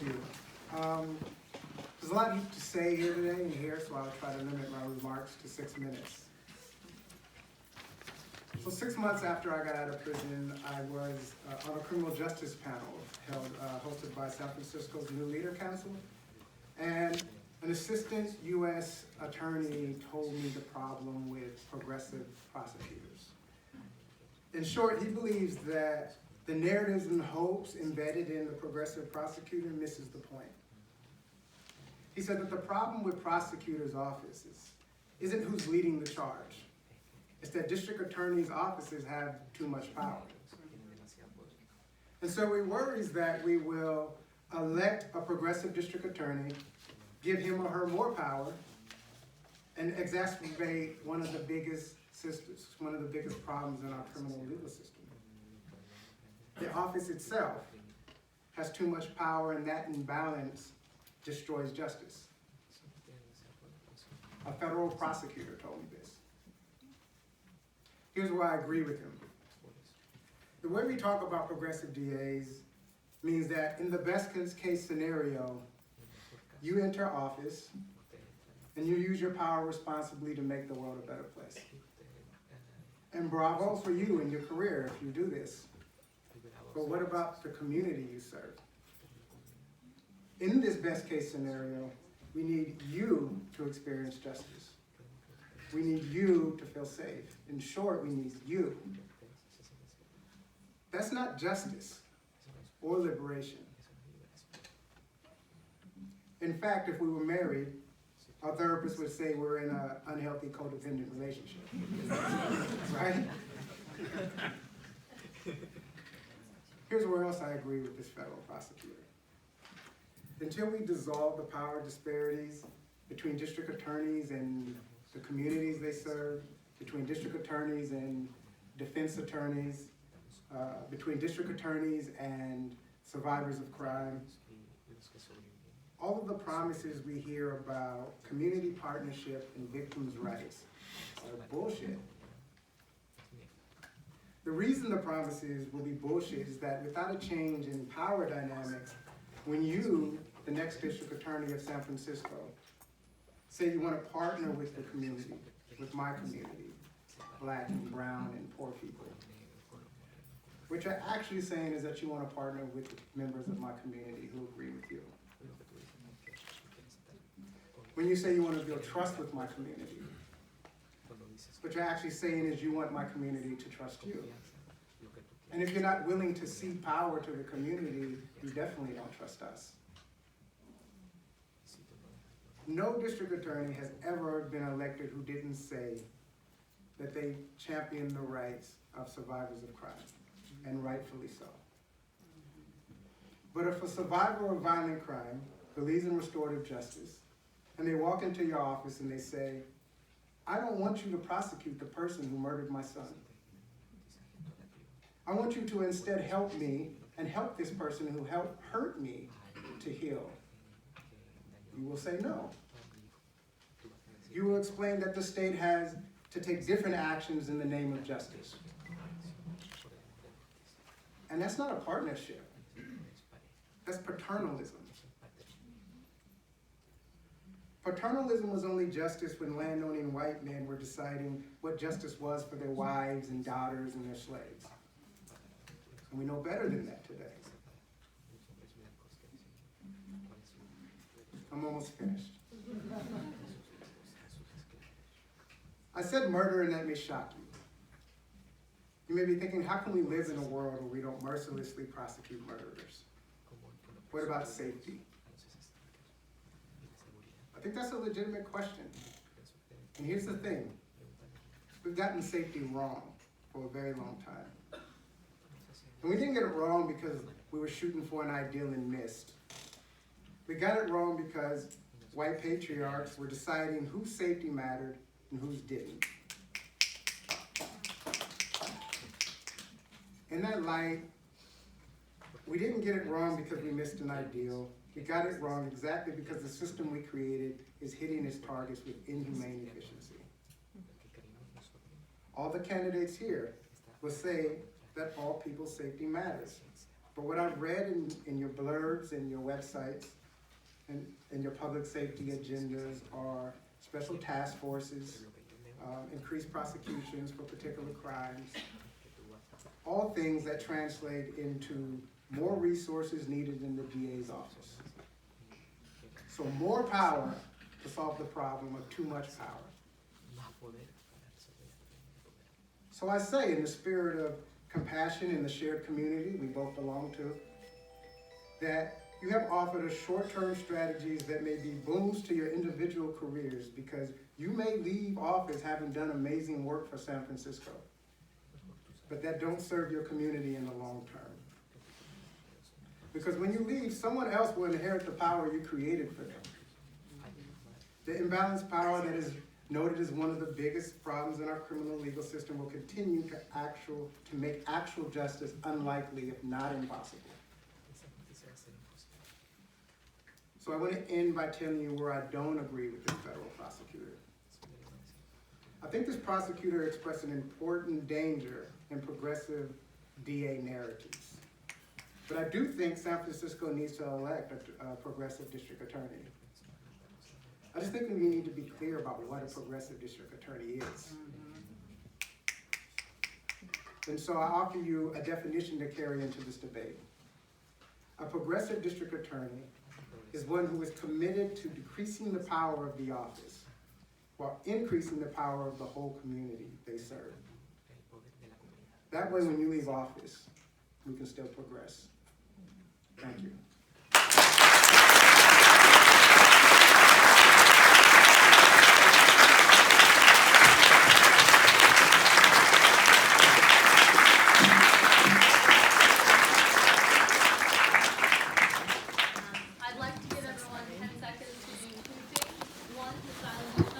you. There's a lot to say here today and here, so I'll try to limit my remarks to 6 minutes. So 6 months after I got out of prison, I was on a criminal justice panel hosted by San Francisco's New Leader Council. And an assistant U.S. attorney told me the problem with progressive prosecutors. In short, he believes that the narratives and hopes embedded in the progressive prosecutor misses the point. He said that the problem with prosecutors' offices isn't who's leading the charge. It's that district attorneys' offices have too much power. And so he worries that we will elect a progressive district attorney, give him or her more power, and exacerbate one of the biggest problems in our criminal legal system. The office itself has too much power, and that imbalance destroys justice. A federal prosecutor told me this. Here's where I agree with him. The way we talk about progressive DAs means that in the best case scenario, you enter office and you use your power responsibly to make the world a better place. And bravo for you in your career if you do this. But what about the community you serve? In this best case scenario, we need you to experience justice. We need you to feel safe. In short, we need you. That's not justice or liberation. In fact, if we were married, our therapist would say we're in an unhealthy codependent relationship. Right? Here's where else I agree with this federal prosecutor. Until we dissolve the power disparities between district attorneys and the communities they serve, between district attorneys and defense attorneys, between district attorneys and survivors of crime, all of the promises we hear about community partnership and victims' rights are bullshit. The reason the promises will be bullshit is that without a change in power dynamics, when you, the next district attorney of San Francisco, say you want to partner with the community, with my community, Black and brown and poor people, what you're actually saying is that you want to partner with members of my community who agree with you. When you say you want to build trust with my community, what you're actually saying is you want my community to trust you. And if you're not willing to cede power to the community, you definitely don't trust us. No district attorney has ever been elected who didn't say that they champion the rights of survivors of crime, and rightfully so. But if a survivor of violent crime believes in restorative justice, and they walk into your office and they say, I don't want you to prosecute the person who murdered my son. I want you to instead help me and help this person who helped hurt me to heal. You will say no. You will explain that the state has to take different actions in the name of justice. And that's not a partnership. That's paternalism. Paternalism was only justice when landowning white men were deciding what justice was for their wives and daughters and their slaves. And we know better than that today. I'm almost finished. I said murder, and that may shock you. You may be thinking, how can we live in a world where we don't mercilessly prosecute murderers? What about safety? I think that's a legitimate question. And here's the thing. We've gotten safety wrong for a very long time. And we didn't get it wrong because we were shooting for an ideal and missed. We got it wrong because white patriarchs were deciding whose safety mattered and whose didn't. In that light, we didn't get it wrong because we missed an ideal. We got it wrong exactly because the system we created is hitting its targets with inhumane efficiency. All the candidates here will say that all people's safety matters. But what I've read in your blurbs and your websites and your public safety agendas are special task forces, increased prosecutions for particular crimes, all things that translate into more resources needed in the DA's office. So more power to solve the problem of too much power. So I say, in the spirit of compassion in the shared community we both belong to, that you have offered us short-term strategies that may be booms to your individual careers, because you may leave office having done amazing work for San Francisco, but that don't serve your community in the long term. Because when you leave, someone else will inherit the power you created for them. The imbalanced power that is noted as one of the biggest problems in our criminal legal system will continue to make actual justice unlikely, if not impossible. So I want to end by telling you where I don't agree with this federal prosecutor. I think this prosecutor expressed an important danger in progressive DA narratives. But I do think San Francisco needs to elect a progressive district attorney. I just think we need to be clear about what a progressive district attorney is. And so I offer you a definition to carry into this debate. A progressive district attorney is one who is committed to decreasing the power of the office while increasing the power of the whole community they serve. That way, when you leave office, we can still progress. Thank you. I'd like to give everyone 10 seconds to do two things. One, to silence